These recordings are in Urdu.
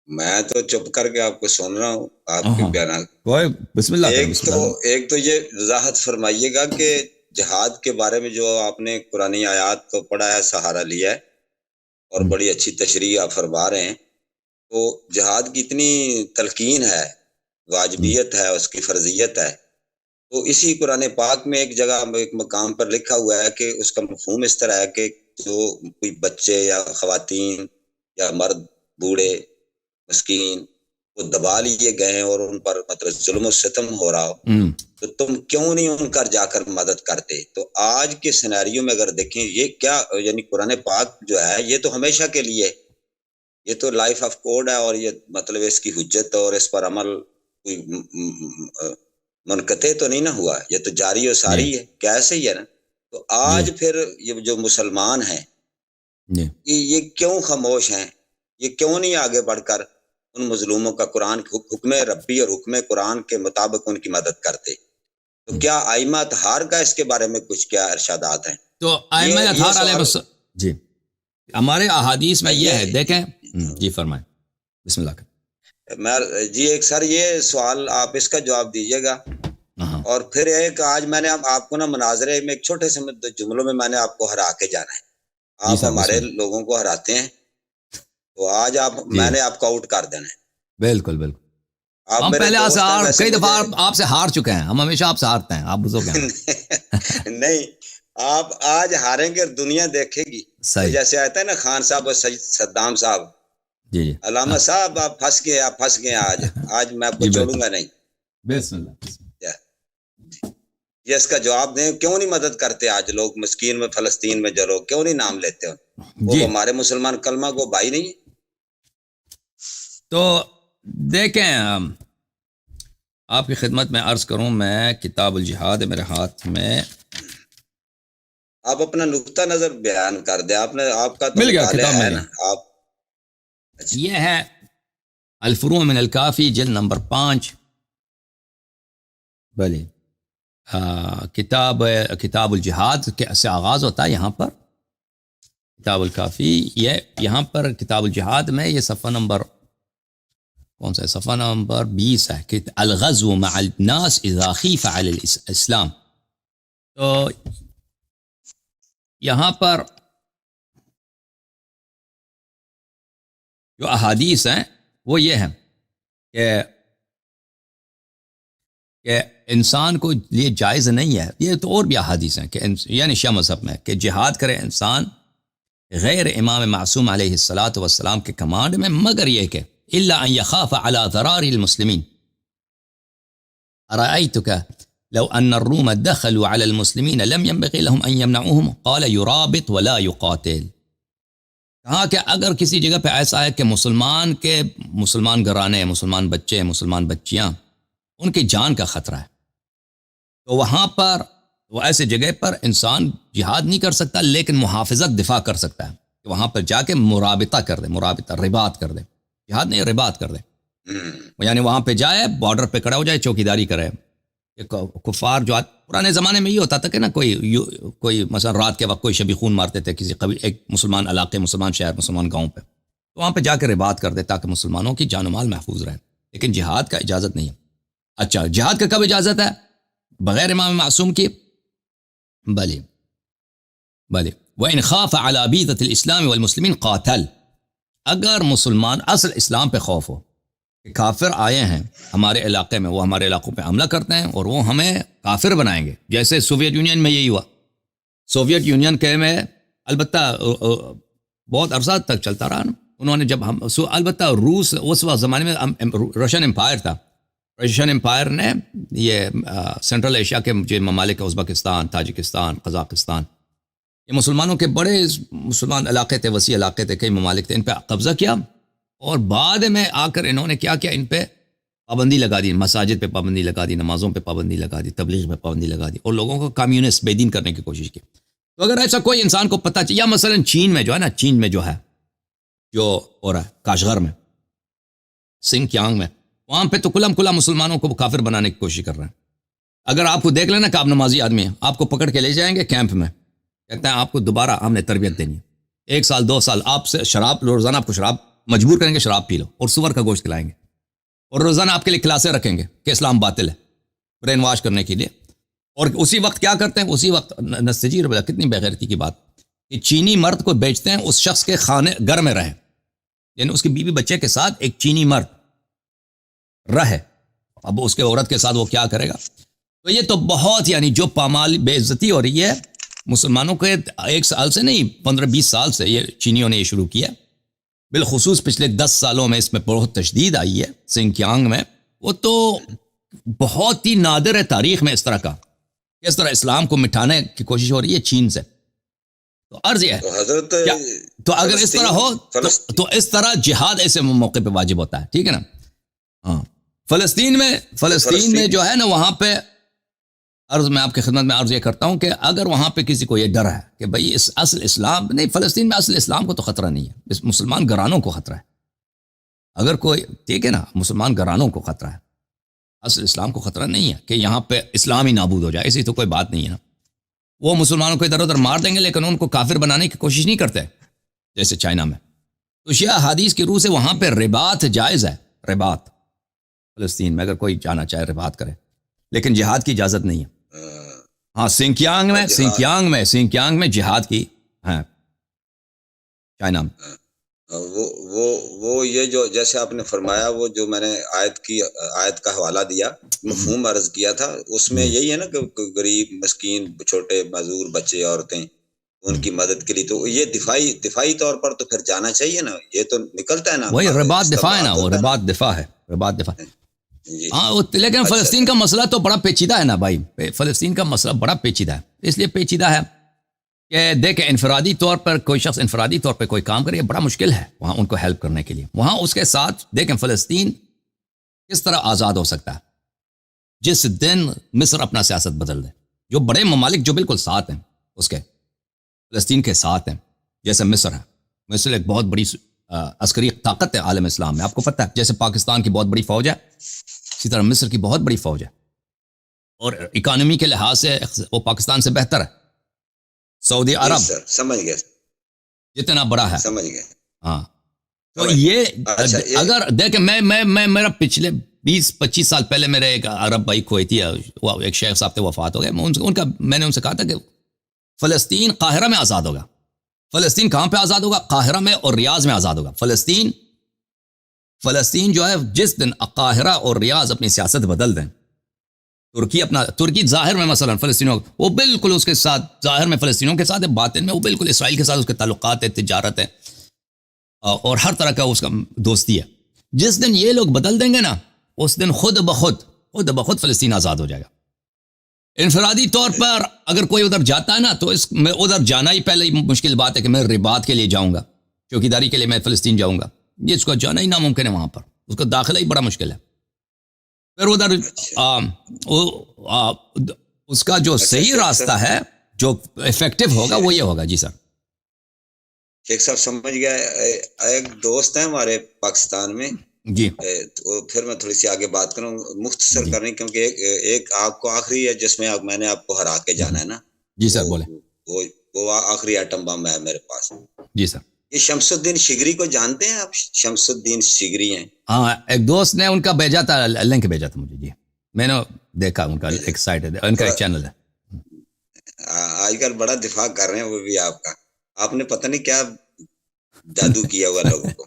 میں تو چپ کر کے آپ کو سن رہا ہوں، آپ کے بیانات۔ کوئی بسم اللہ کریں، بسم اللہ۔ ایک تو یہ وضاحت فرمائیے گا کہ جہاد کے بارے میں جو آپ نے قرآن آیات کو پڑھا ہے، سہارا لیا ہے اور بڑی اچھی تشریح آپ فرما رہے ہیں، تو جہاد کی اتنی تلقین ہے، واجبیت ہے، اس کی فرضیت ہے، تو اسی قرآن پاک میں ایک جگہ ایک مقام پر لکھا ہوا ہے کہ اس کا مفہوم اس طرح ہے کہ جو کوئی بچے یا خواتین یا مرد بوڑھے مسکین وہ دبا لیے گئے ہیں اور ان پر مطلب ظلم و ستم ہو رہا ہو، تو تم کیوں نہیں ان کا جا کر مدد کرتے؟ تو آج کے سیناریو میں اگر دیکھیں، یہ کیا یعنی قرآن پاک جو ہے یہ تو ہمیشہ کے لیے، یہ تو لائف آف کوڈ ہے، اور یہ مطلب اس کی حجت اور اس پر عمل کوئی منقطع تو نہیں نہ ہوا، یہ تو جاری و ساری ہے، کیا ایسے ہی ہے نا؟ تو آج پھر یہ جو مسلمان ہیں یہ کیوں خاموش ہیں؟ یہ کیوں نہیں آگے بڑھ کر ان مظلوموں کا قرآن حکم ربی اور حکم قرآن کے مطابق ان کی مدد کرتے؟ تو کیا ائمہ اطہار کا اس کے بارے میں کچھ کیا ارشادات ہیں؟ تو ائمہ اطہار علیہ السلام، جی ہمارے احادیث میں یہ ہے، دیکھیں جی فرمائیں، بسم اللہ کریں۔ جی ایک سر یہ سوال آپ اس کا جواب دیجیے گا، اور پھر ایک آج میں نے آپ کو نا مناظرے میں ایک چھوٹے سے جملوں میں میں نے آپ کو ہرا کے جانا ہے، آپ ہمارے لوگوں کو ہراتے ہیں، تو آج میں نے آپ کو آؤٹ کر دینا ہے۔ بالکل بالکل، ہم پہلے کئی دفعہ آپ سے ہار چکے ہیں، ہم ہمیشہ آپ سے ہارتے ہیں، آپ بزرگ ہیں۔ نہیں، آپ آج ہاریں گے، دنیا دیکھے گی، جیسے آتا ہے نا خان صاحب اور صدام صاحب، جی علامہ صاحب آپ پھنس گئے، آج میں آپ کو چھوڑوں گا نہیں۔ بسم اللہ، یہ اس کا جواب دیں، کیوں نہیں مدد کرتے آج لوگ مسکین میں، فلسطین میں جو لوگ کیوں نہیں نام لیتے ہیں؟ وہ ہمارے مسلمان کلمہ کو بھائی نہیں ہے؟ تو دیکھیں آپ کی خدمت میں عرض کروں، میں کتاب الجہاد میرے ہاتھ میں، آپ اپنا نقطہ نظر بیان کر دیں، آپ کا تو مل گیا مطالعہ کتاب ہے میں نا، آپ یہ ہے الفروع من الکافی جلد نمبر 5، بھلے کتاب الجہاد سے آغاز ہوتا ہے یہاں پر کتاب الکافی، یہ یہاں پر کتاب الجہاد میں یہ صفحہ نمبر کون سا ہے؟ صفحہ نمبر 20 ہے کہ الغزو مع الناس اذا خیف علی الاسلام۔ تو یہاں پر جو احادیث ہیں وہ یہ ہیں کہ انسان کو لیے جائز نہیں ہے، یہ تو اور بھی احادیث ہیں کہ یعنی شیعہ مذہب میں کہ جہاد کرے انسان غیر امام معصوم علیہ الصلاۃ والسلام کے کمانڈ میں، مگر یہ کہ الا ان يخاف على ضرار المسلمين ارأيتك لو ان الروم دخلوا على المسلمين لم ينبغي لهم ان يمنعوهم قال يرابط ولا يقاتل۔ کہا کہ اگر کسی جگہ پہ ایسا ہے کہ مسلمان گھرانے، مسلمان بچے، مسلمان بچیاں، ان کی جان کا خطرہ ہے، تو وہاں پر وہ ایسے جگہ پر انسان جہاد نہیں کر سکتا، لیکن محافظت دفاع کر سکتا ہے کہ وہاں پر جا کے مرابطہ کر دے، رباط کر دے، جہاد نہیں رباط کر دے، یعنی وہاں پہ جائے، بارڈر پہ کھڑا ہو جائے، چوکیداری کرے۔ کفار جو پرانے زمانے میں یہ ہوتا تھا کہ نا کوئی مثلا رات کے وقت کوئی شبی خون مارتے تھے کسی ایک مسلمان علاقے، مسلمان شہر، مسلمان گاؤں پہ، تو وہاں پہ جا کے رباط کر دے تاکہ مسلمانوں کی جان و مال محفوظ رہے، لیکن جہاد کا اجازت نہیں ہے۔ اچھا، جہاد کا کب اجازت ہے؟ بغیر امام معصوم کی؟ بلے وَإِنْ خَافَ عَلَى بِيضَةِ الْإِسْلَامِ وَالْمُسْلِمِينَ قَاتَلَ، اگر مسلمان اصل اسلام پہ خوف ہو کہ کافر آئے ہیں ہمارے علاقے میں، وہ ہمارے علاقوں پہ حملہ کرتے ہیں اور وہ ہمیں کافر بنائیں گے، جیسے سوویت یونین میں یہی ہوا۔ سوویت یونین کے میں البتہ بہت عرصہ تک چلتا رہا، انہوں نے جب البتہ روس اس وقت زمانے میں رشین امپائر تھا، رشین امپائر نے یہ سینٹرل ایشیا کے جو ممالک ازبکستان، تاجکستان، قزاقستان، یہ مسلمانوں کے بڑے مسلمان علاقے تھے، وسیع علاقے تھے، کئی ممالک تھے، ان پہ قبضہ کیا، اور بعد میں آ کر انہوں نے کیا ان پہ پابندی لگا دی، مساجد پہ پابندی لگا دی، نمازوں پہ پابندی لگا دی، تبلیغ پہ پابندی لگا دی، اور لوگوں کو کمیونسٹ بے دین کرنے کی کوشش کی۔ تو اگر ایسا کوئی انسان کو پتہ چاہیے، یا مثلا چین میں جو ہے نا، چین میں جو ہے جو ہو رہا ہے کاشغر میں، سنگ کیانگ میں، وہاں پہ تو کھلا مسلمانوں کو کافر بنانے کی کوشش کر رہے ہیں۔ اگر آپ کو دیکھ لینا کہ آپ نمازی آدمی ہیں، آپ کو پکڑ کے لے جائیں گے کیمپ میں، کہتے ہیں آپ کو دوبارہ ہم نے تربیت دینی ہے، 1 سال 2 سال آپ سے شراب، روزانہ آپ کو شراب مجبور کریں گے شراب پی لو اور سور کا گوشت کھلائیں گے اور روزانہ آپ کے لیے کلاسیں رکھیں گے کہ اسلام باطل ہے برین واش کرنے کے لیے. اور اسی وقت کیا کرتے ہیں, اسی وقت نستجیر بلا کتنی بےغیرتی کی بات کہ چینی مرد کو بیچتے ہیں اس شخص کے خانے گھر میں رہے, یعنی اس کی بیوی بچے کے ساتھ ایک چینی مرد رہے, اب اس کے عورت کے ساتھ وہ کیا کرے گا. تو یہ تو بہت یعنی جو پامال بے عزتی ہو رہی ہے مسلمانوں کے, 1 سال سے نہیں 15-20 سال سے یہ چینیوں نے یہ شروع کیا, بالخصوص پچھلے 10 سالوں میں اس میں بہت تشدید آئی ہے سنکیانگ میں. وہ تو بہت ہی نادر ہے تاریخ میں اس طرح کا, اس طرح اسلام کو مٹھانے کی کوشش ہو رہی ہے چین سے. تو عرض یہ ہے تو اگر اس طرح ہو تو اس طرح جہاد ایسے موقع پہ واجب ہوتا ہے, ٹھیک ہے نا. ہاں فلسطین میں جو ہے نا وہاں پہ عرض میں آپ کی خدمت میں عرض یہ کرتا ہوں کہ اگر وہاں پہ کسی کو یہ ڈر ہے کہ بھئی اس اصل اسلام نہیں, فلسطین میں اصل اسلام کو تو خطرہ نہیں ہے, اس مسلمان گھرانوں کو خطرہ ہے. اگر کوئی ٹھیک ہے نا مسلمان گھرانوں کو خطرہ ہے, اصل اسلام کو خطرہ نہیں ہے کہ یہاں پہ اسلام ہی نابود ہو جائے, ایسی تو کوئی بات نہیں ہے نا. وہ مسلمانوں کو ادھر ادھر مار دیں گے لیکن ان کو کافر بنانے کی کوشش نہیں کرتے جیسے چائنا میں. تو شیعہ حدیث کی روح سے وہاں پہ رباط جائز ہے, رباط فلسطین میں اگر کوئی جانا چاہے رباط کرے, لیکن جہاد کی اجازت نہیں ہے. ہاں سنکیانگ میں جہاد کی ہے چائنا میں. وہ یہ جو جیسے آپ نے فرمایا, وہ جو میں نے آیت کا حوالہ دیا, مفہوم عرض کیا تھا, اس میں یہی ہے نا کہ غریب مسکین چھوٹے معذور بچے عورتیں ان کی مدد کے لیے, تو یہ دفاعی طور پر تو پھر جانا چاہیے نا, یہ تو نکلتا ہے نا وہی رباط دفاع ہے نا, وہ رباط دفاع ہے, رباط دفاع. ہاں لیکن فلسطین کا مسئلہ تو بڑا پیچیدہ ہے نا بھائی, فلسطین کا مسئلہ بڑا پیچیدہ ہے. اس لیے پیچیدہ ہے کہ دیکھیں انفرادی طور پر کوئی شخص انفرادی طور پہ کوئی کام کرے, یہ بڑا مشکل ہے وہاں ان کو ہیلپ کرنے کے لیے. وہاں اس کے ساتھ دیکھیں فلسطین کس طرح آزاد ہو سکتا ہے جس دن مصر اپنا سیاست بدل دے. جو بڑے ممالک جو بالکل ساتھ ہیں اس کے فلسطین کے ساتھ ہیں, جیسے مصر ہے. مصر ایک بہت بڑی عسکری طاقت ہے عالم اسلام میں, آپ کو پتہ ہے. جیسے پاکستان کی بہت بڑی فوج ہے اسی طرح مصر کی بہت بڑی فوج ہے, اور اکانومی کے لحاظ سے وہ پاکستان سے بہتر ہے. سعودی عرب سمجھ گئے جتنا بڑا ہے, سمجھ گئے. ہاں تو یہ اگر دیکھیں میں میرا پچھلے 20-25 سال پہلے میرے ایک عرب بھائی کویتی ہے, وہ ایک شیخ صاحب تھے وفات ہو گئے. میں نے ان سے کہا تھا کہ فلسطین قاہرہ میں آزاد ہوگا. فلسطین کہاں پہ آزاد ہوگا؟ قاہرہ میں اور ریاض میں آزاد ہوگا. فلسطین جو ہے جس دن قاہرہ اور ریاض اپنی سیاست بدل دیں, ترکی ظاہر میں مثلا فلسطینوں وہ بالکل اس کے ساتھ, ظاہر میں فلسطینوں کے ساتھ ہے, باطن میں وہ بالکل اسرائیل کے ساتھ اس کے تعلقات ہے, تجارت ہے اور ہر طرح کا اس کا دوستی ہے. جس دن یہ لوگ بدل دیں گے نا, اس دن خود بخود فلسطین آزاد ہو جائے گا. انفرادی طور پر اگر کوئی ادھر جاتا ہے نا تو اس میں ادھر جانا ہی پہلے مشکل بات ہے کہ میں رباط کے لیے جاؤں گا, چوکیداری کے لیے میں فلسطین جاؤں گا, یہ اس کو جانا ہی ناممکن ہے. وہاں پر اس کو داخلہ ہی بڑا مشکل ہے. پھر ادھر اس کا جو صحیح راستہ ہے جو افیکٹو ہوگا وہ یہ ہوگا. جی سر. شیخ صاحب سمجھ گیا. ایک دوست ہیں ہمارے پاکستان میں, جی پھر میں تھوڑی سی آگے بات کروں, مختصر کریں کیونکہ ایک آپ کو آخری ہے جس میں میں نے آپ کو ہرا کے جانا ہے نا. جی سر بولیں. وہ آخری ایٹم بم ہے میرے پاس. جی سر. یہ شمس الدین شگری کو جانتے ہیں آپ؟ شمس الدین شگری ہیں. ہاں ایک دوست نے ان کا بھیجا تھا, لنک بھیجا تھا مجھے. جی میں نے دیکھا ان کا ایک سائٹ ہے, ان کا ایک چینل ہے. آج کل بڑا دفاع کر رہے ہیں وہ بھی آپ کا. آپ نے پتہ نہیں کیا جادو کیا ہوا لوگوں کو.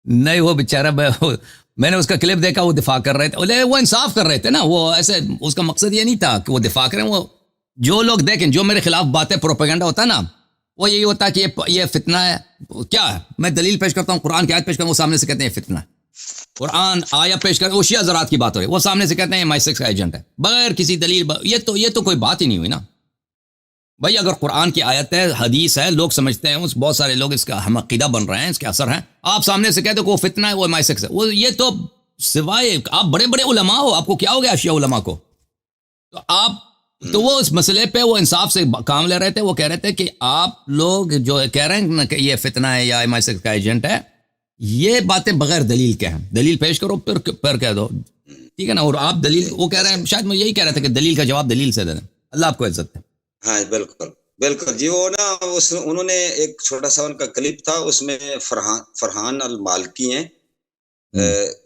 نہیں وہ بیچارہ, میں نے اس کا کلپ دیکھا, وہ دفاع کر رہے تھے, وہ انصاف کر رہے تھے نا. وہ ایسے اس کا مقصد یہ نہیں تھا کہ وہ دفاع کریں. وہ جو لوگ دیکھیں جو میرے خلاف باتیں پروپیگنڈا ہوتا ہے نا, وہ یہی ہوتا ہے کہ یہ فتنہ ہے. کیا ہے؟ میں دلیل پیش کرتا ہوں, قرآن کی آیت پیش کرتا ہوں, وہ سامنے سے کہتے ہیں یہ فتنہ ہے. قرآن آیت پیش کرتے ہیں, وہ شیعہ حضرات کی بات ہو رہی ہے, وہ سامنے سے کہتے ہیں یہ MI6 کا ایجنٹ ہے, بغیر کسی دلیل. یہ تو کوئی بات ہی نہیں ہوئی نا بھائی. اگر قرآن کی آیت ہے, حدیث ہے, لوگ سمجھتے ہیں, بہت سارے لوگ اس کا ہم عقیدہ بن رہے ہیں, اس کے اثر ہیں. آپ سامنے سے کہتے ہو کہ وہ فتنہ ہے, وہ MI6 ہے. وہ یہ تو سوائے آپ بڑے بڑے علماء ہو, آپ کو کیا ہو گیا شیعہ علماء کو؟ تو آپ تو وہ اس مسئلے پہ وہ انصاف سے کام لے رہے تھے. وہ کہہ رہے تھے کہ آپ لوگ جو کہہ رہے ہیں کہ یہ فتنہ ہے یا MI6 کا ایجنٹ ہے, یہ باتیں بغیر دلیل کے ہیں. دلیل پیش کرو پھر کہہ دو, ٹھیک ہے نا. اور آپ دلیل, وہ کہہ رہے ہیں, شاید میں یہی کہہ رہا تھا کہ دلیل کا جواب دلیل سے دے دیں. اللہ آپ کو عزت ہے. ہاں بالکل بالکل جی، وہ نا انہوں نے ایک چھوٹا سا ان کا کلپ تھا، اس میں فرحان المالکی ہیں،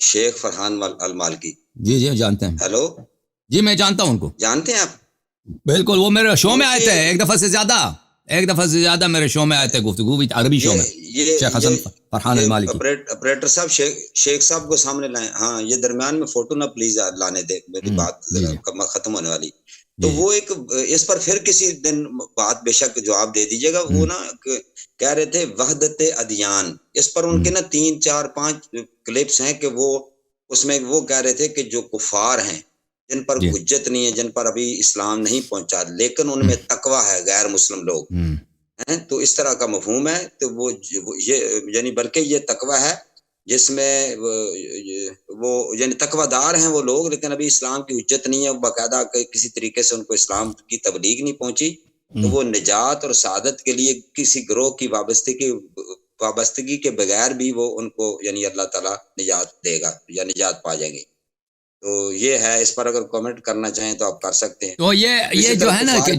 شیخ فرحان المالکی. جی جی جانتے ہیں. ہیلو جی میں جانتا ہوں ان کو. جانتے ہیں آپ؟ بالکل، وہ میرے شو ان میں آئے کی تھے ایک دفعہ سے زیادہ میرے شو میں آئے تھے، گفتگو بھی عربی شو میں. شیخ حسن فرحان المالکی. آپریٹر صاحب شیخ صاحب کو سامنے لائیں. ہاں یہ درمیان میں فوٹو نہ پلیز لانے دے، میری بات ختم ہونے والی. تو وہ ایک اس پر پھر کسی دن بات بے شک جواب دے دیجیے گا. وہ نا کہہ رہے تھے وحدت ادیان، اس پر ان کے نا 3 4 5 کلپس ہیں کہ وہ اس میں وہ کہہ رہے تھے کہ جو کفار ہیں، جن پر حجت نہیں ہے، جن پر ابھی اسلام نہیں پہنچا، لیکن ان میں تقوی ہے، غیر مسلم لوگ ہیں، تو اس طرح کا مفہوم ہے. تو وہ یہ یعنی بلکہ یہ تقوی ہے جس میں وہ یعنی تقوی دار ہیں وہ لوگ، لیکن ابھی اسلام کی حجت نہیں ہے، باقاعدہ کسی طریقے سے ان کو اسلام کی تبلیغ نہیں پہنچی. تو وہ نجات اور سعادت کے لیے کسی گروہ کی وابستگی کے بغیر بھی وہ ان کو یعنی اللہ تعالیٰ نجات دے گا یا نجات پا جائیں گے. تو یہ ہے، اس پر اگر کامنٹ کرنا چاہیں تو آپ کر سکتے ہیں. تو یہ جو ہے نا کہ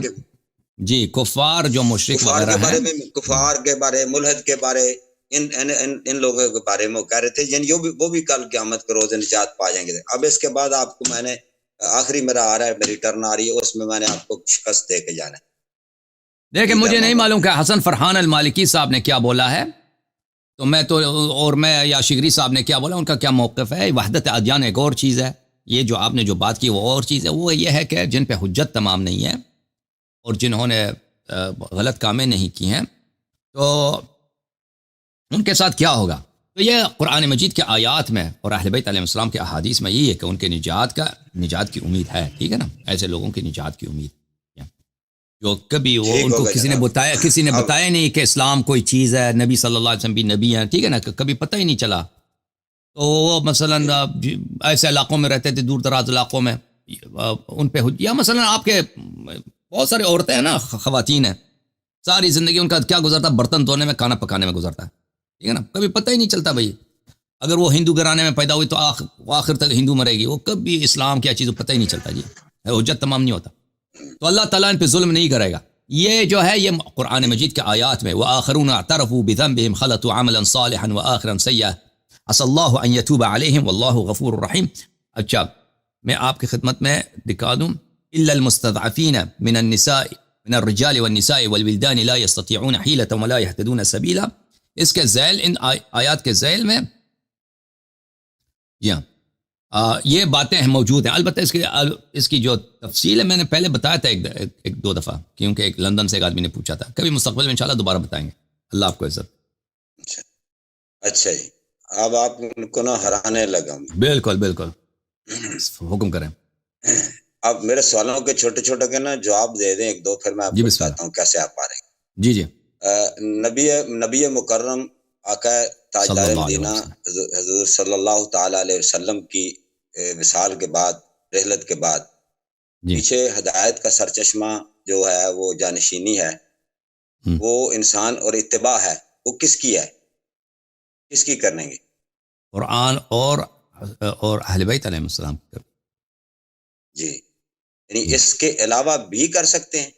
جی کفار جو مشرک وغیرہ ہیں، کفار کے بارے، ملحد کے بارے، ان لوگوں کے بارے میں کہہ رہے تھے، یعنی وہ بھی کل قیامت کے روز نجات پا جائیں گے. اب اس کے بعد آپ کو میں نے آخری میرا آ رہا ہے، میری ٹرن آ رہی ہے، اس میں میں نے آپ کو شکست دے کے جانا ہے. دیکھیں مجھے نہیں معلوم کہ حسن فرحان المالکی صاحب نے کیا بولا ہے، تو میں یا شگری صاحب نے کیا بولا، ان کا کیا موقف ہے. وحدت ادیان ایک اور چیز ہے، یہ جو آپ نے جو بات کی وہ اور چیز ہے. وہ یہ ہے کہ جن پہ حجت تمام نہیں ہے اور جنہوں نے غلط کامیں نہیں کی ہیں، تو ان کے ساتھ کیا ہوگا. تو یہ قرآن مجید کے آیات میں اور اہل بیت علیہ السلام کے احادیث میں یہی ہے کہ ان کے نجات کی امید ہے. ٹھیک ہے نا، ایسے لوگوں کی نجات کی امید جو کبھی وہ ان کو کسی نے بتایا نہیں کہ اسلام کوئی چیز ہے، نبی صلی اللہ علیہ وسلم بھی نبی ہیں، ٹھیک ہے نا، کبھی پتہ ہی نہیں چلا. تو وہ مثلا ایسے علاقوں میں رہتے تھے، دور دراز علاقوں میں، ان پہ یا مثلا آپ کے بہت سارے عورتیں ہیں نا، خواتین ہیں، ساری زندگی ان کا کیا گزرتا، برتن دھونے میں، کھانا پکانے میں گزرتا ہے. ٹھیک ہے نا، کبھی پتہ ہی نہیں چلتا بھائی. اگر وہ ہندو گھرانے میں پیدا ہوئی تو آخر تک ہندو مرے گی، وہ کبھی اسلام کیا چیز پتہ ہی نہیں چلتا. جی حجت تمام نہیں ہوتا. تو اللہ تعالیٰ ان پہ ظلم نہیں کرے گا. یہ جو ہے یہ قرآن مجید کے آیات میں وآخرون اعترفوا بذنبهم خلطوا عملا صالحا وآخرا سیئا عسى الله ان يتوب عليهم والله غفور رحیم. اچھا میں آپ کی خدمت میں دکھا دوں، الا المستضعفین من النساء من الرجال والنساء والولدان لا يستطيعون حیلة ولا يهتدون سبیلا. اس کے ذیل، ان آیات کے ذیل میں یہ باتیں موجود ہیں. البتہ اس کی جو تفصیل ہے میں نے پہلے بتایا تھا ایک دو دفعہ، کیونکہ ایک لندن سے ایک آدمی نے پوچھا تھا. کبھی مستقبل میں انشاءاللہ دوبارہ بتائیں گے. اللہ آپ کو عزت. اچھا جی، اب آپ کو نہ ہرانے لگا. بالکل بالکل، حکم کریں. اب میرے سوالوں کے چھوٹے چھوٹے کے نا جواب دے دیں ایک دو، پھر میں آپ کو بتاتا ہوں کیسے آپ پا رہے ہیں. جی جی. نبی مکرم آقا تاجدار مدینہ حضور صلی اللہ تعالی علیہ وسلم کی وصال کے بعد، رحلت کے بعد پیچھے ہدایت کا سرچشمہ جو ہے وہ جانشینی ہے، وہ انسان اور اتباع ہے، وہ کس کی ہے، کس کی کریں گے؟ قرآن اور اہل بیت علیہ السلام. جی، یعنی اس کے علاوہ بھی کر سکتے ہیں،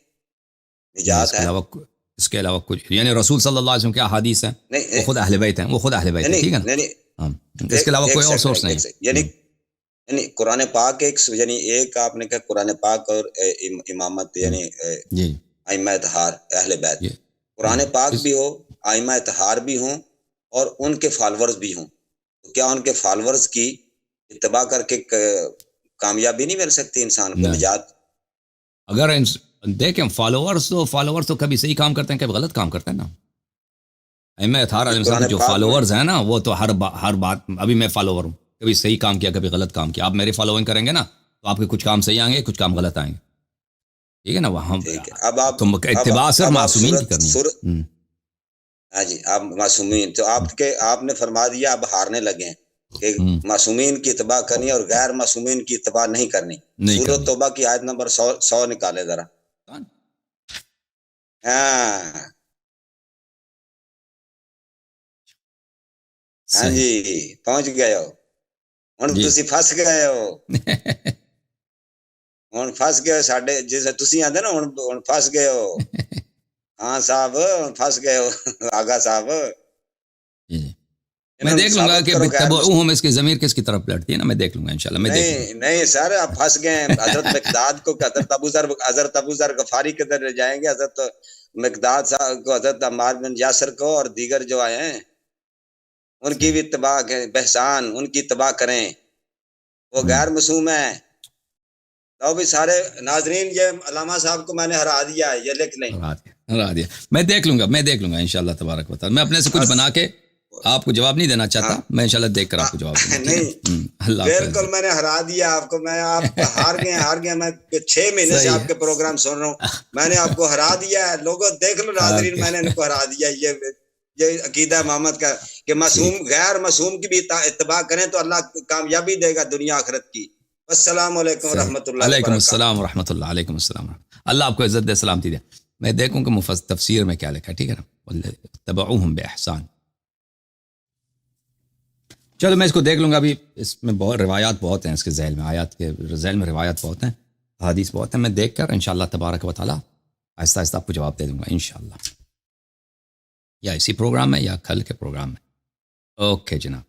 نجات ہے. اس کے علاوہ کچھ، یعنی رسول صلی اللہ علیہ وسلم کیا حدیث ہیں، وہ خود اہل بیت ہیں، وہ خود اہل بیت ہیں. ٹھیک ہے نا، اس کے علاوہ کوئی اور سورس نہیں. یعنی قرآن پاک یعنی ایک آپ نے کہا قرآن پاک اور امامت، یعنی ائمہ اطہار اہل بیت. قرآن پاک بھی ہو، ائمہ اطہار بھی ہوں، اور ان کے فالورز بھی ہوں. تو کیا ان کے فالورز کی اتباع کر کے کامیابی نہیں مل سکتی انسان کو، نجات؟ اگر دیکھیں فالوورز تو کبھی صحیح کام کرتے ہیں، کبھی غلط کام کرتے ہیں نا. ائمہ اطہار علیہ السلام جو فالوورز ہیں نا، وہ تو ہر بات، ابھی میں فالوور ہوں، کبھی صحیح کام کیا، کبھی غلط کام کیا. آپ میری فالوئنگ کریں گے نا تو آپ کے کچھ کام صحیح آئیں گے، کچھ کام غلط آئیں گے. ٹھیک ہے نا، وہاں تم اتباع صرف معصومین کی کرنی ہے. ہاں جی، آپ معصومین، تو آپ نے فرما دیا اب ہارنے لگے ہیں کہ معصومین کی اتباع کرنی اور غیر معصومین کی اتباع نہیں کرنی. سورۃ توبہ کی آیت نمبر 100 نکالے ذرا. ہاں جی، پہنچ گئے ہو ہن، تسی پھس گئے ہو. ہن پھس گئے ساڈے، جیسے تسی آندے نا ہن پھس گئے ہو. ہاں صاحب پھنس گئے ہو آغا صاحب. جی جی میں دیکھ لوں گا کہ تبعوہم اس کی ضمیر کس کی طرف لڑتی ہے نا, میں دیکھ لوں گا انشاءاللہ, میں دیکھ لوں گا. نہیں سر آپ پھنس گئے ہیں. حضرت مقداد کو حضرت ابو ذر غفاری کے در جائیں گے, حضرت مقداد صاحب کو, حضرت عمار بن یاسر کو, اور دیگر جو آئے ہیں ان کی بھی اتباع بحسان ان کی اتباع کریں, وہ غیر معصوم ہیں. تو بھی سارے ناظرین یہ علامہ صاحب کو میں نے ہرا دیا ہے, یہ لکھ لیں. ہرا دیا, میں دیکھ لوں گا انشاءاللہ تبارک و تعالی. میں اپنے سے کچھ بنا کے آپ کو جواب نہیں دینا چاہتا, میں انشاءاللہ دیکھ کر آپ کو جواب دوں گا. نہیں بالکل میں نے ہرا دیا آپ کو. میں آپ ہار گئے. میں 6 مہینے سے آپ کے پروگرام سن رہا ہوں, میں نے آپ کو ہرا دیا ہے. لوگوں دیکھ لو ناظرین, میں نے ان کو ہرا دیا. یہ عقیدہ محمد کا کہ معصوم غیر معصوم کی بھی اتباع کریں تو اللہ کامیابی دے گا دنیا آخرت کی. السلام علیکم ورحمۃ اللہ. علیکم السلام ورحمۃ اللہ. علیکم السلام. اللہ آپ کو عزت دے, سلامتی دے. میں دیکھوں کہ تفسیر میں کیا لکھا, ٹھیک ہے نا, تبعوہم بإحسان. چلو میں اس کو دیکھ لوں گا. ابھی اس میں بہت روایات بہت ہیں, اس کے ذیل میں آیات کے ذیل میں روایات بہت ہیں, حدیث بہت ہیں. میں دیکھ کر انشاءاللہ تبارک و تعالی آہستہ آہستہ آپ کو جواب دے دوں گا انشاءاللہ, یا اسی پروگرام میں یا کل کے پروگرام میں. اوکے جناب.